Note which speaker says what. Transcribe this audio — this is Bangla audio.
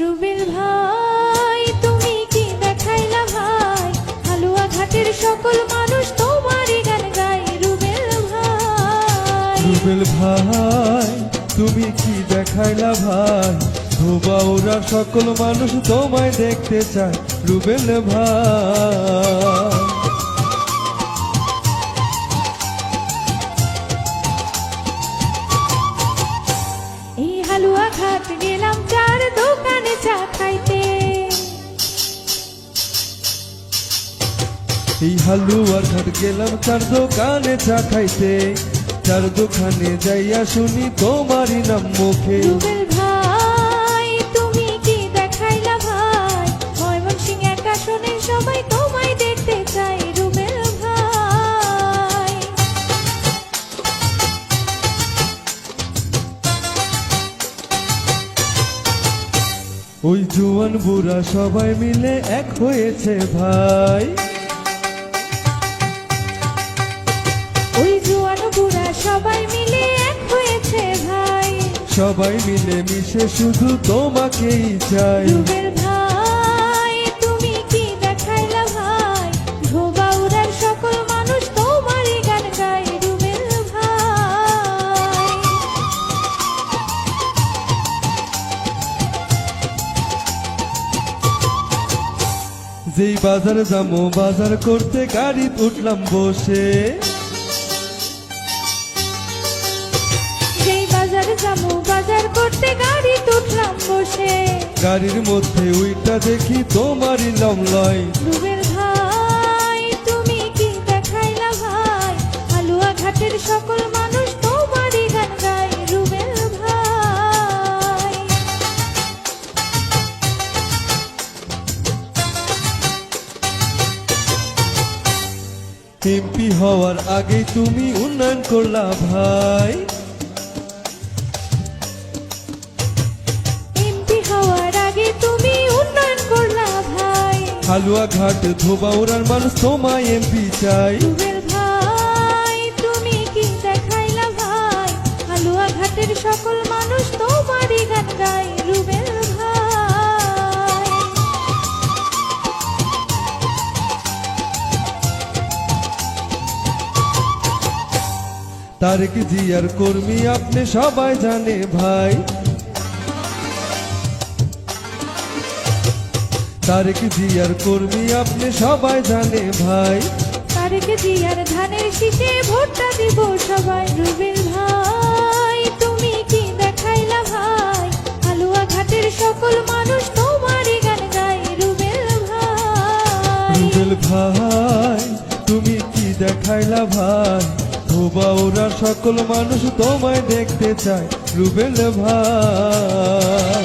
Speaker 1: রুবেল ভাই তুমি কি দেখাইলা ভাই, হালুয়া ঘাটের সকল মানুষ তোমারই গান গায়। রুবেল ভাই,
Speaker 2: রুবেল ভাই তুমি কি দেখাইলা ভাই, ধোবাউড়ার সকল মানুষ তোমায় দেখতে চায়। রুবেল ভাই,
Speaker 1: এই হালুয়া ঘাট গেলাম চার দোকানে চা খাইতে,
Speaker 2: এই হালুয়ার ঘাট গেলাম চার দোকানে চা খাইতে, চার দোকানে যাইয়া শুনি তোমারই নাম মুখে।
Speaker 1: রুবেল ভাই তুমি কি দেখাইলা ভাই, ময়মনসিংহ এক আসনে সবাই তোমায় দেখতে চাই। রুবেল ভাই,
Speaker 2: ওই জুয়ান বুড়া সবাই মিলে এক হয়েছে ভাই,
Speaker 1: ওই জোয়ান বুড়া সবাই মিলে এক হয়েছে ভাই।
Speaker 2: সবাই মিলে মিশে শুধু তোমাকেই চাই।
Speaker 1: রুবেল ভাই তুমি কি দেখাইলা ভাই, ধোবাউড়ার সকল মানুষ তোমারই গান গায়। রুবেল ভাই,
Speaker 2: যেই বাজার যাবো বাজার করতে গাড়ি উঠলাম বসে,
Speaker 1: যেই বাজার যাবো বাজার করতে গাড়ি তুললাম বসে।
Speaker 2: গাড়ির মধ্যে উইটা দেখি তোমারই নাম লয়।
Speaker 1: রুবেল ভাই তুমি কি দেখাইলা ভাই, হালুয়া ঘাটের সকল মানুষ তোমারই গান গায়। রুবেল ভাই,
Speaker 2: এমপি হওয়ার আগে তুমি উন্নয়ন করলা ভাই,
Speaker 1: এমপি হওয়ার আগে তুমি উন্নয়ন করলা ভাই।
Speaker 2: হালুয়া ঘাট ধোবাউড়ার মানুষ তোমায় এমপি চাই।
Speaker 1: রুবেল ভাই তুমি কি দেখাইলা ভাই, হালুয়া ঘাটের সকল মানুষ তোমারই গান গায়। রুবেল ভাই,
Speaker 2: তারেক জিয়ার কর্মী আপনি সবাই জানে ভাই, তারেক জিয়ার কর্মী আপনি সবাই জানে ভাই।
Speaker 1: তারেক জিয়ার ধানের শীষে ভোটটা দিব সবাই। রুবেল ভাই তুমি কি দেখাইলা ভাই, হালুয়া ঘাটের সকল মানুষ তোমারই গান গায়। রুবেল ভাই,
Speaker 2: রুবেল ভাই তুমি কি দেখাইলা ভাই, ধোবাউড়ার সকল মানুষ তোমায় দেখতে চায়। রুবেল ভাই।